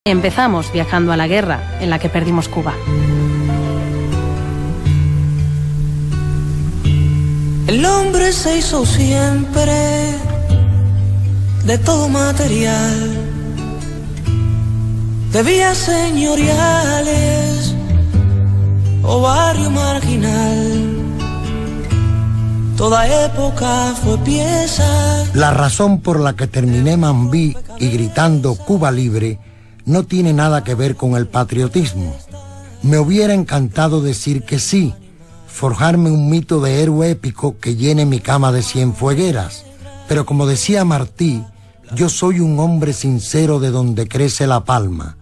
Empezamos viajando a la guerra en la que perdimos Cuba. El hombre se hizo siempre de todo material, de vías señoriales o barrio marginal. Toda época fue pieza. La razón por la que terminé Mambí y gritando Cuba libre no tiene nada que ver con el patriotismo. Me hubiera encantado decir que sí, forjarme un mito de héroe épico que llene mi cama de cienfuegueras. Pero como decía Martí, yo soy un hombre sincero de donde crece la palma,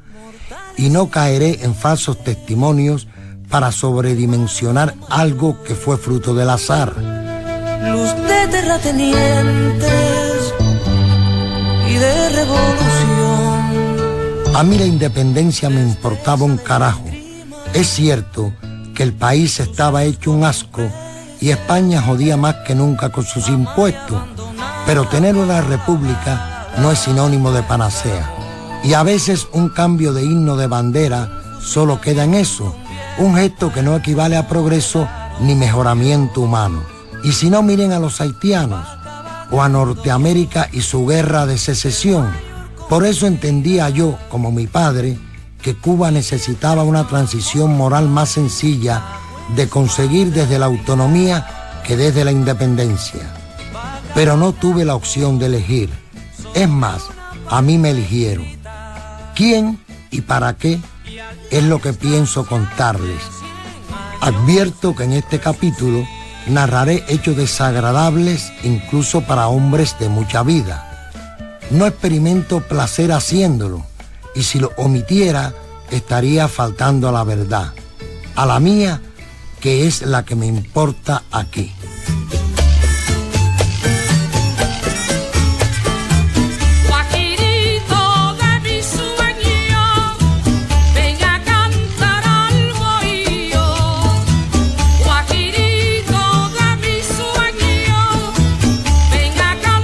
y no caeré en falsos testimonios para sobredimensionar algo que fue fruto del azar. Luz de terratenientes y de revolución. A mí la independencia me importaba un carajo. Es cierto que el país estaba hecho un asco y España jodía más que nunca con sus impuestos, pero tener una república no es sinónimo de panacea. Y a veces un cambio de himno de bandera solo queda en eso, un gesto que no equivale a progreso ni mejoramiento humano. Y si no, miren a los haitianos o a Norteamérica y su guerra de secesión. Por eso entendía yo, como mi padre, que Cuba necesitaba una transición moral más sencilla de conseguir desde la autonomía que desde la independencia. Pero no tuve la opción de elegir. Es más, a mí me eligieron. ¿Quién y para qué? Es lo que pienso contarles. Advierto que en este capítulo narraré hechos desagradables incluso para hombres de mucha vida. No experimento placer haciéndolo, y si lo omitiera estaría faltando a la verdad, a la mía, que es la que me importa aquí.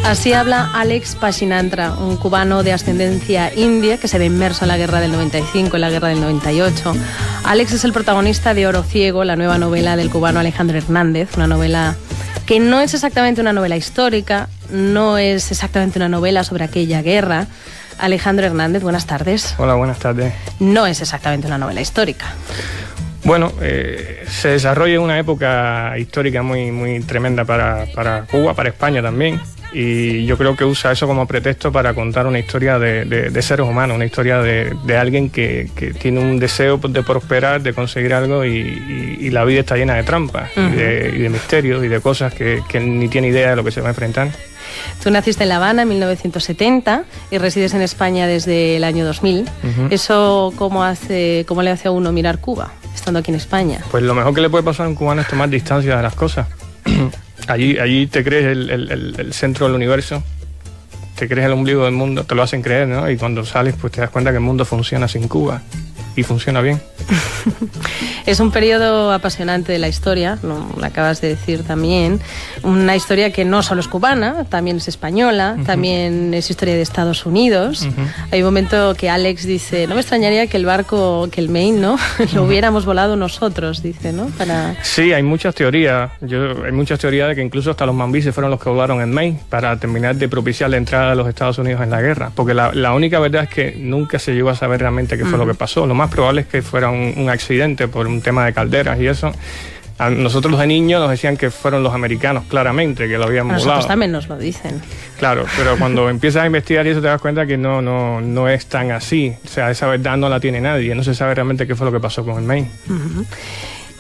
Así habla Alex Pashinantra, un cubano de ascendencia india que se ve inmerso en la guerra del 95, en la guerra del 98. Alex es el protagonista de Oro Ciego, la nueva novela del cubano Alejandro Hernández, una novela que no es exactamente una novela histórica, no es exactamente una novela sobre aquella guerra. Alejandro Hernández, buenas tardes. Hola, buenas tardes. No es exactamente una novela histórica. Bueno, se desarrolla en una época histórica muy tremenda para Cuba, para España también. Y yo creo que usa eso como pretexto para contar una historia de seres humanos, una historia de alguien que tiene un deseo de prosperar, de conseguir algo y la vida está llena de trampas y de misterios y de cosas que ni tiene idea de lo que se va a enfrentar. Tú naciste en La Habana en 1970 y resides en España desde el año 2000. ¿Eso cómo le hace a uno mirar Cuba, estando aquí en España? Pues lo mejor que le puede pasar a un cubano es tomar distancia de las cosas. Allí te crees el centro del universo, te crees el ombligo del mundo, te lo hacen creer, ¿no? Y cuando sales pues te das cuenta que el mundo funciona sin Cuba y funciona bien. Es un periodo apasionante de la historia, lo acabas de decir también. Una historia que no solo es cubana, también es española, también es historia de Estados Unidos. Hay un momento que Alex dice, no me extrañaría que el barco, que el Maine, ¿no? lo hubiéramos volado nosotros, dice, ¿no? Sí, hay muchas teorías. Hay muchas teorías de que incluso hasta los mambises fueron los que volaron en Maine para terminar de propiciar la entrada de los Estados Unidos en la guerra. Porque la única verdad es que nunca se llegó a saber realmente qué fue lo que pasó. Lo más probable es que fuera un accidente por un tema de calderas y eso. A nosotros los de niños nos decían que fueron los americanos, claramente, que lo habían volado. Nosotros también nos lo dicen. Claro, pero cuando empiezas a investigar y eso te das cuenta que no es tan así. O sea, esa verdad no la tiene nadie. No se sabe realmente qué fue lo que pasó con el Maine.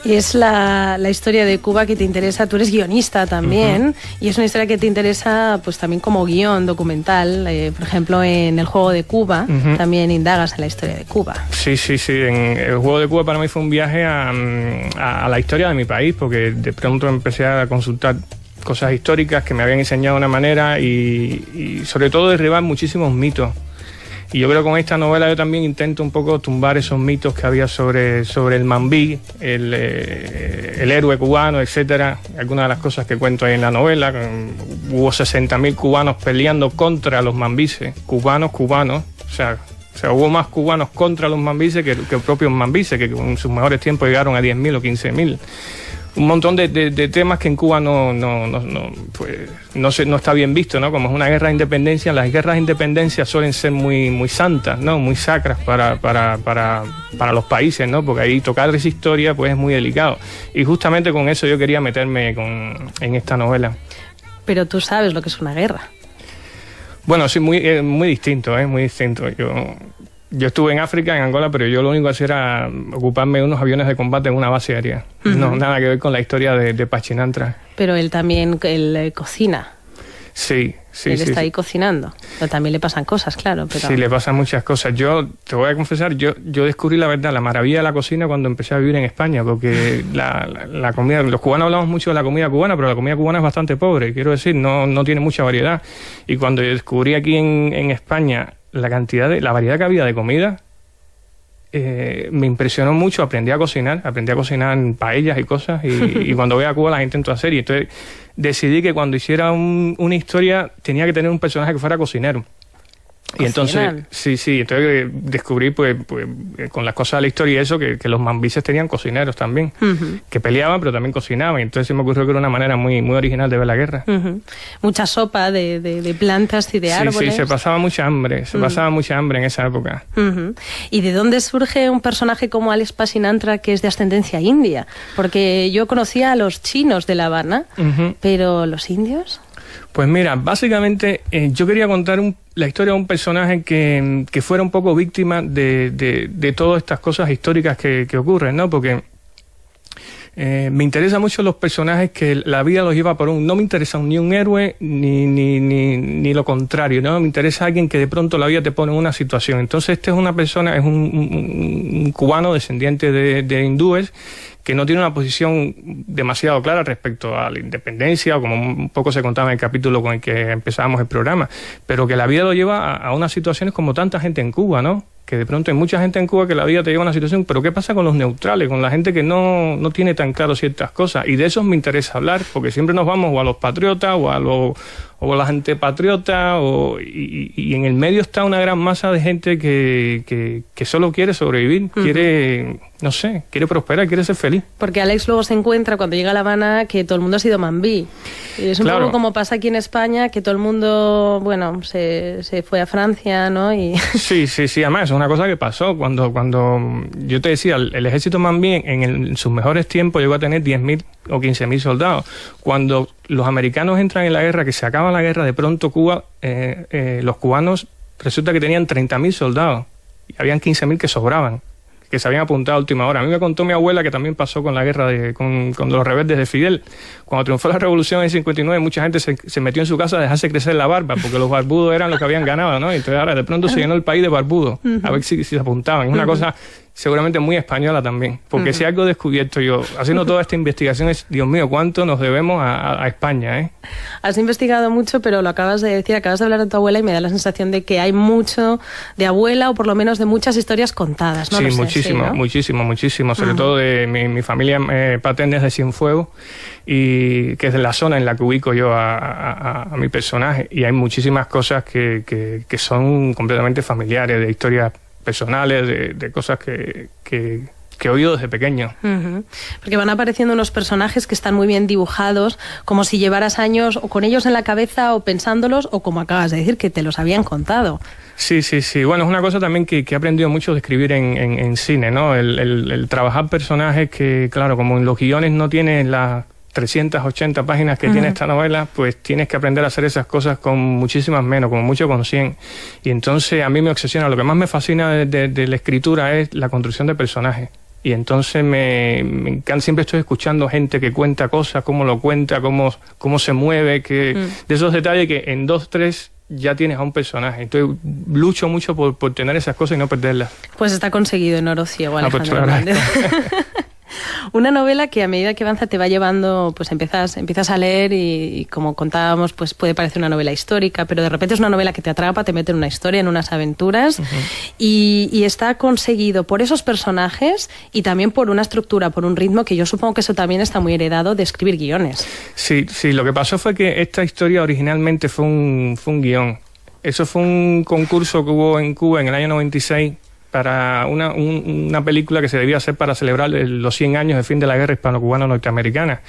Y es la historia de Cuba que te interesa. Tú eres guionista también, y es una historia que te interesa pues también como guión documental. Por ejemplo, en El Juego de Cuba también indagas en la historia de Cuba. Sí. En El Juego de Cuba para mí fue un viaje a la historia de mi país, porque de pronto empecé a consultar cosas históricas que me habían enseñado de una manera y sobre todo derribar muchísimos mitos. Y yo creo que con esta novela yo también intento un poco tumbar esos mitos que había sobre el Mambí, el héroe cubano, etcétera. Algunas de las cosas que cuento ahí en la novela, hubo 60.000 cubanos peleando contra los mambises, cubanos, o sea, O sea, hubo más cubanos contra los mambises que propios mambises, que en sus mejores tiempos llegaron a 10.000 o 15.000. Un montón de temas que en Cuba no está bien visto, ¿no? Como es una guerra de independencia, las guerras de independencia suelen ser muy santas, ¿no? Muy sacras para los países, ¿no? Porque ahí tocar esa historia pues es muy delicado. Y justamente con eso yo quería meterme en esta novela. Pero tú sabes lo que es una guerra. Bueno, sí, muy distinto, muy distinto. Yo estuve en África, en Angola, pero yo lo único que hacía era ocuparme de unos aviones de combate en una base aérea. No, nada que ver con la historia de Pachinantra. Pero él también cocina. Sí. Él está ahí cocinando. Pero también le pasan cosas, claro. Pero... Sí, le pasan muchas cosas. Yo te voy a confesar, yo descubrí la verdad, la maravilla de la cocina cuando empecé a vivir en España, porque la comida, los cubanos hablamos mucho de la comida cubana, pero la comida cubana es bastante pobre, quiero decir, no tiene mucha variedad. Y cuando yo descubrí aquí en España la variedad que había de comida, me impresionó mucho. Aprendí a cocinar paellas y cosas, y cuando voy a Cuba las intento hacer, y entonces decidí que cuando hiciera una historia tenía que tener un personaje que fuera cocinero. Y entonces, entonces descubrí pues con las cosas de la historia y eso, que los mambises tenían cocineros también, que peleaban pero también cocinaban, y entonces se me ocurrió que era una manera muy original de ver la guerra. Mucha sopa de plantas y de árboles. Sí, se pasaba mucha hambre, en esa época. ¿Y de dónde surge un personaje como Alex Pachinantra, que es de ascendencia india? Porque yo conocía a los chinos de La Habana, pero ¿los indios? Pues mira, básicamente yo quería contar la historia de un personaje que fuera un poco víctima de todas estas cosas históricas que ocurren, ¿no? Porque me interesan mucho los personajes que la vida los lleva no me interesa ni un héroe ni lo contrario, ¿no? Me interesa alguien que de pronto la vida te pone en una situación. Entonces es una persona, es un cubano descendiente de hindúes, que no tiene una posición demasiado clara respecto a la independencia, o como un poco se contaba en el capítulo con el que empezábamos el programa, pero que la vida lo lleva a unas situaciones como tanta gente en Cuba, ¿no? Que de pronto hay mucha gente en Cuba que la vida te lleva a una situación, pero ¿qué pasa con los neutrales, con la gente que no tiene tan claro ciertas cosas? Y de eso me interesa hablar, porque siempre nos vamos o a los patriotas o a las antipatriotas, y en el medio está una gran masa de gente que solo quiere sobrevivir, quiere prosperar, quiere ser feliz. Porque Alex luego se encuentra, cuando llega a La Habana, que todo el mundo ha sido mambí. Y es un poco como pasa aquí en España, que todo el mundo, se fue a Francia, ¿no? Y... Sí, además es una cosa que pasó cuando yo te decía, el ejército mambí en sus mejores tiempos llegó a tener 10.000 o 15.000 soldados. Cuando los americanos entran en la guerra, que se acaba la guerra, de pronto Cuba, los cubanos resulta que tenían 30.000 soldados y habían 15.000 que sobraban, que se habían apuntado a última hora. A mí me contó mi abuela que también pasó con la guerra con los rebeldes de Fidel. Cuando triunfó la revolución en 59, mucha gente se metió en su casa a dejarse crecer la barba, porque los barbudos eran los que habían ganado, ¿no? Y entonces ahora de pronto se llenó el país de barbudos, a ver si se apuntaban. Es una cosa seguramente muy española también, porque si algo descubierto yo, haciendo toda esta investigación, es, Dios mío, cuánto nos debemos a España, ¿eh? Has investigado mucho, pero lo acabas de decir, acabas de hablar de tu abuela y me da la sensación de que hay mucho de abuela, o por lo menos de muchas historias contadas, ¿no? Sí, ¿no? muchísimo, sobre todo de mi familia paterna es de Cienfuegos, y que es la zona en la que ubico yo a mi personaje, y hay muchísimas cosas que son completamente familiares, de historias personales, de cosas que he oído desde pequeño. Porque van apareciendo unos personajes que están muy bien dibujados, como si llevaras años o con ellos en la cabeza o pensándolos, o como acabas de decir, que te los habían contado. Sí. Bueno, es una cosa también que he aprendido mucho de escribir en cine, ¿no? El trabajar personajes que, claro, como en los guiones no tienen las 380 páginas que tiene esta novela, pues tienes que aprender a hacer esas cosas con muchísimas menos, como mucho con 100. Y entonces a mí me obsesiona, lo que más me fascina de la escritura es la construcción de personajes. Y entonces me encanta, siempre estoy escuchando gente que cuenta cosas, cómo lo cuenta, cómo se mueve, de esos detalles que en 2, 3 ya tienes a un personaje. Entonces lucho mucho por tener esas cosas y no perderlas. Pues está conseguido en Oro Ciego, Alejandro Hernández. Una novela que a medida que avanza te va llevando, pues empiezas a leer y como contábamos, pues puede parecer una novela histórica, pero de repente es una novela que te atrapa, te mete en una historia, en unas aventuras, y está conseguido por esos personajes y también por una estructura, por un ritmo, que yo supongo que eso también está muy heredado de escribir guiones. Sí, lo que pasó fue que esta historia originalmente fue un guión. Eso fue un concurso que hubo en Cuba en el año 96 para una película que se debía hacer para celebrar los 100 años de fin de la guerra hispano-cubana norteamericana.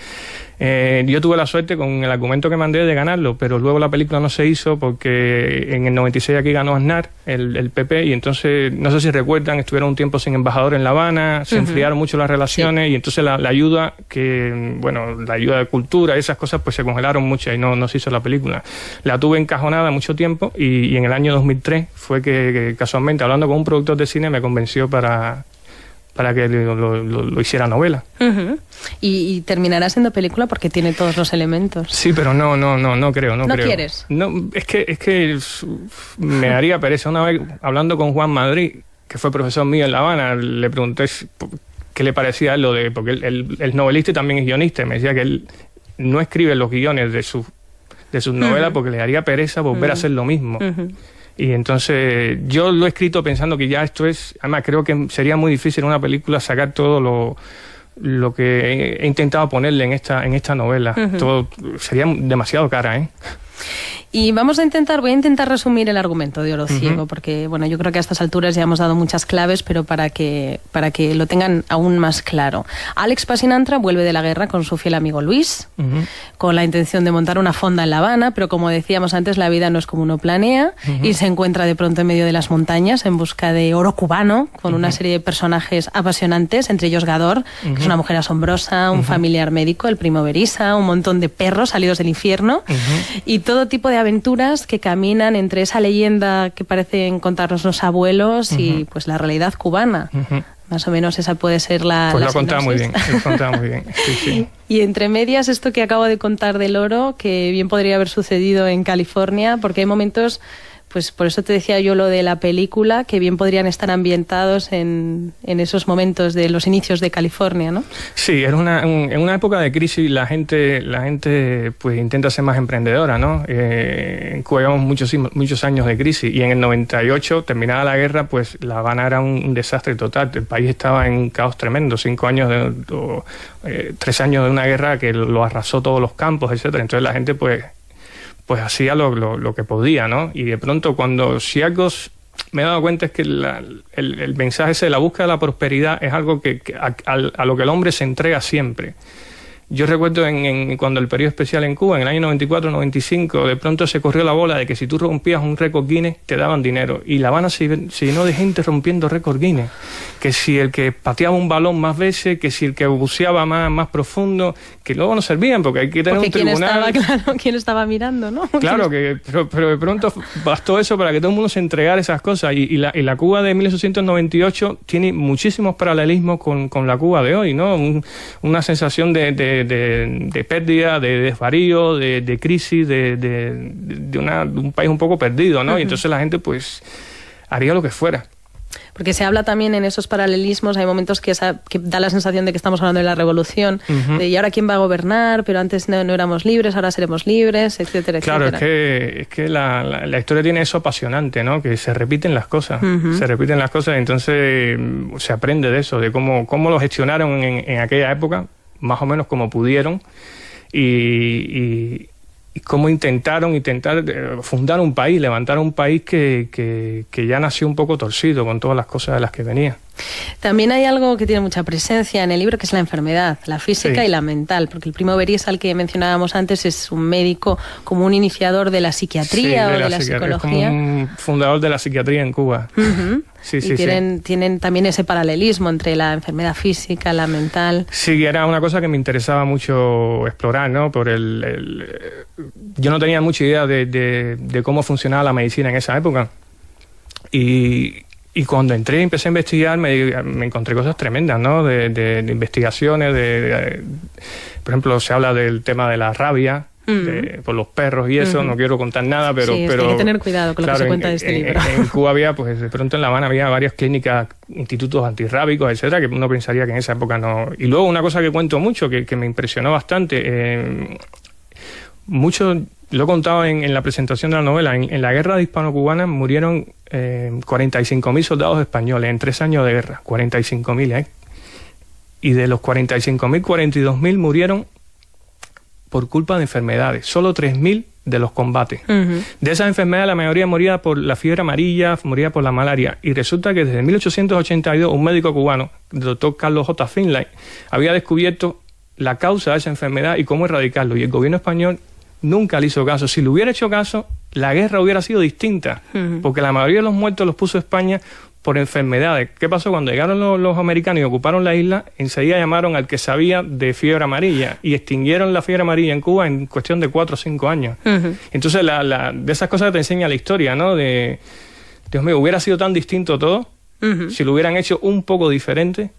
Yo tuve la suerte con el argumento que mandé de ganarlo, pero luego la película no se hizo porque en el 96 aquí ganó Aznar, el PP, y entonces, no sé si recuerdan, estuvieron un tiempo sin embajador en La Habana, se enfriaron mucho las relaciones, y entonces la ayuda la ayuda de cultura, esas cosas pues se congelaron mucho y no se hizo la película. La tuve encajonada mucho tiempo y en el año 2003 fue que casualmente, hablando con un productor de cine, me convenció para que lo hiciera novela. Y terminará siendo película porque tiene todos los elementos. Sí, pero no creo. ¿No quieres? No, es que me daría pereza. Una vez, hablando con Juan Madrid, que fue profesor mío en La Habana, le pregunté qué le parecía a él porque él es novelista y también es guionista, y me decía que él no escribe los guiones de sus novelas porque le daría pereza volver a hacer lo mismo. Y entonces yo lo he escrito pensando que ya esto es... Además, creo que sería muy difícil en una película sacar todo lo que he intentado ponerle en esta novela. Todo sería demasiado cara, ¿eh? Y voy a intentar resumir el argumento de Oro Ciego, porque bueno, yo creo que a estas alturas ya hemos dado muchas claves, pero para que lo tengan aún más claro. Alex Pasinantra vuelve de la guerra con su fiel amigo Luis, con la intención de montar una fonda en La Habana, pero como decíamos antes, la vida no es como uno planea, y se encuentra de pronto en medio de las montañas en busca de oro cubano, con una serie de personajes apasionantes, entre ellos Gador, que es una mujer asombrosa, un familiar médico, el primo Berisa, un montón de perros salidos del infierno, y todo tipo de aventuras que caminan entre esa leyenda que parecen contarnos los abuelos y pues la realidad cubana. Más o menos esa puede ser la... Pues la lo contaba muy bien, Sí. Y entre medias esto que acabo de contar del oro, que bien podría haber sucedido en California, porque hay momentos... Pues por eso te decía yo lo de la película, que bien podrían estar ambientados en esos momentos de los inicios de California, ¿no? Sí, en una época de crisis la gente pues intenta ser más emprendedora, ¿no? En Cuba llevamos muchos años de crisis y en el 98, terminada la guerra, pues La Habana era un desastre total. El país estaba en un caos tremendo, 3 años de una guerra que lo arrasó todos los campos, etcétera. Entonces la gente pues hacía lo que podía, ¿no? Y de pronto cuando si algo me he dado cuenta es que el mensaje ese de la búsqueda de la prosperidad es algo a lo que el hombre se entrega siempre. Yo recuerdo cuando el periodo especial en Cuba, en el año 94-95, de pronto se corrió la bola de que si tú rompías un récord Guinness, te daban dinero. Y La Habana se llenó de gente rompiendo récord Guinness. Que si el que pateaba un balón más veces, que si el que buceaba más profundo, que luego no servían, porque hay que tener un tribunal. ¿Quién estaba mirando, no? Claro, pero de pronto bastó eso para que todo el mundo se entregara esas cosas. Y la Cuba de 1898 tiene muchísimos paralelismos con la Cuba de hoy, ¿no? Una sensación de pérdida, de desvarío, de crisis, de un país un poco perdido, ¿no? Y entonces la gente pues haría lo que fuera. Porque se habla también en esos paralelismos, hay momentos que da la sensación de que estamos hablando de la revolución, de ¿y ahora quién va a gobernar? Pero antes no éramos libres, ahora seremos libres, etcétera, claro, etcétera. es que la historia tiene eso apasionante, ¿no? Que se repiten las cosas, entonces se aprende de eso, de cómo lo gestionaron en aquella época, más o menos como pudieron, y cómo intentaron fundar un país, levantar un país que ya nació un poco torcido con todas las cosas de las que venía. También hay algo que tiene mucha presencia en el libro, que es la enfermedad, la física y la mental, porque el primo Berisa, al que mencionábamos antes, es un médico como un iniciador de la psiquiatría o de la psicología. Es como un fundador de la psiquiatría en Cuba. Tienen también ese paralelismo entre la enfermedad física, la mental. Sí, era una cosa que me interesaba mucho explorar, ¿no? Yo no tenía mucha idea de cómo funcionaba la medicina en esa época. Y cuando entré y empecé a investigar, me encontré cosas tremendas, ¿no? De investigaciones, por ejemplo, se habla del tema de la rabia, por los perros y eso, no quiero contar nada, pero hay que tener cuidado con lo que se cuenta de este libro. En Cuba había, pues de pronto en La Habana había varias clínicas, institutos antirrábicos, etcétera, que uno pensaría que en esa época no. Y luego una cosa que cuento mucho, que me impresionó bastante, lo he contado en la presentación de la novela, en la guerra hispano-cubana murieron 45.000 soldados españoles en 3 años de guerra, 45.000, Y de los 45.000, 42.000 murieron por culpa de enfermedades. Solo 3.000 de los combates. De esas enfermedades la mayoría moría por la fiebre amarilla, moría por la malaria. Y resulta que desde 1882 un médico cubano, el doctor Carlos J. Finlay, había descubierto la causa de esa enfermedad y cómo erradicarlo. Y el gobierno español nunca le hizo caso. Si le hubiera hecho caso, la guerra hubiera sido distinta, porque la mayoría de los muertos los puso España por enfermedades. ¿Qué pasó? Cuando llegaron los americanos y ocuparon la isla, enseguida llamaron al que sabía de fiebre amarilla y extinguieron la fiebre amarilla en Cuba en cuestión de 4 o 5 años. Entonces, de esas cosas que te enseña la historia, ¿no? De, Dios mío, hubiera sido tan distinto todo si lo hubieran hecho un poco diferente.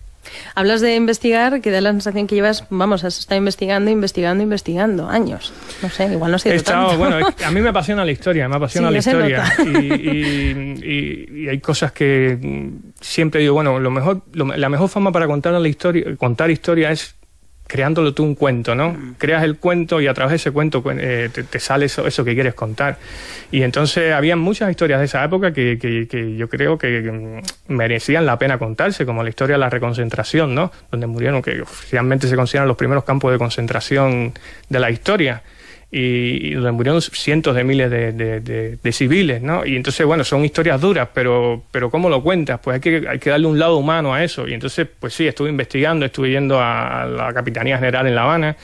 Hablas de investigar, que da la sensación que llevas, has estado investigando años. No sé, igual no ha sido tanto. Bueno, a mí me apasiona la historia, y hay cosas que siempre digo, bueno, la mejor forma para contar historia es creándolo tú un cuento, ¿no? Creas el cuento y a través de ese cuento te sale eso que quieres contar. Y entonces había muchas historias de esa época que yo creo que merecían la pena contarse, como la historia de la reconcentración, ¿no? Donde murieron, que oficialmente se consideran los primeros campos de concentración de la historia. Y donde murieron cientos de miles de civiles, ¿no? Y entonces, bueno, son historias duras, pero ¿cómo lo cuentas? Pues hay que darle un lado humano a eso. Y entonces, pues sí, estuve yendo a la Capitanía General en La Habana,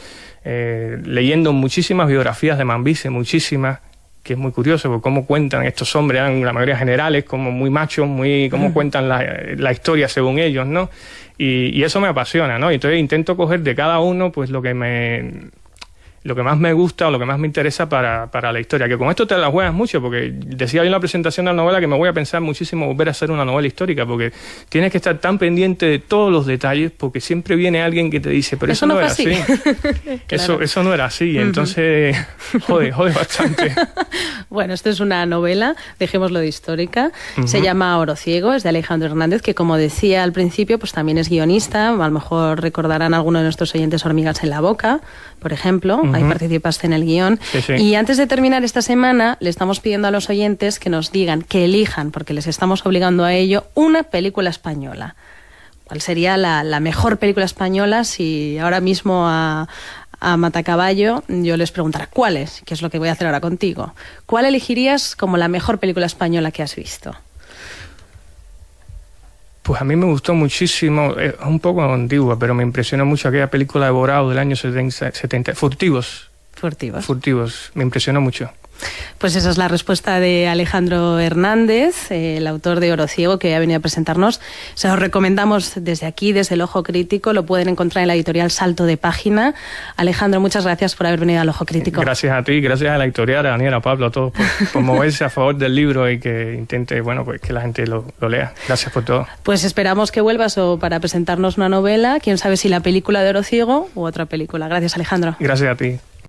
leyendo muchísimas biografías de Mambise, muchísimas, que es muy curioso, porque cómo cuentan estos hombres, eran la mayoría generales, como muy machos, cómo cuentan la historia según ellos, ¿no? Y eso me apasiona, ¿no? Y entonces intento coger de cada uno, pues lo que más me gusta o lo que más me interesa para la historia, que con esto te la juegas mucho, porque decía yo en la presentación de la novela que me voy a pensar muchísimo volver a hacer una novela histórica, porque tienes que estar tan pendiente de todos los detalles, porque siempre viene alguien que te dice, pero eso no era así. Claro. Eso no era así, entonces jode bastante. Bueno, esto es una novela, dejémoslo de histórica, se llama Oro Ciego, es de Alejandro Hernández, que como decía al principio, pues también es guionista, a lo mejor recordarán algunos de nuestros oyentes Hormigas en la boca, por ejemplo, ahí participaste en el guión. Sí. Y antes de terminar esta semana, le estamos pidiendo a los oyentes que nos digan, que elijan, porque les estamos obligando a ello, una película española. ¿Cuál sería la mejor película española si ahora mismo a Matacaballo yo les preguntara cuál es, que es lo que voy a hacer ahora contigo? ¿Cuál elegirías como la mejor película española que has visto? Pues a mí me gustó muchísimo, es un poco antigua, pero me impresionó mucho aquella película de Borao del año 70, Furtivos, me impresionó mucho. Pues esa es la respuesta de Alejandro Hernández, el autor de Oro Ciego, que ha venido a presentarnos. Se los recomendamos desde aquí, desde El Ojo Crítico. Lo pueden encontrar en la editorial Salto de Página. Alejandro, muchas gracias por haber venido al Ojo Crítico. Gracias a ti, gracias a la editorial, a Daniela, a Pablo, a todos por moverse a favor del libro y que intente, pues que la gente lo lea. Gracias por todo. Pues esperamos que vuelvas o para presentarnos una novela, quién sabe si la película de Oro Ciego u otra película. Gracias, Alejandro. Gracias a ti.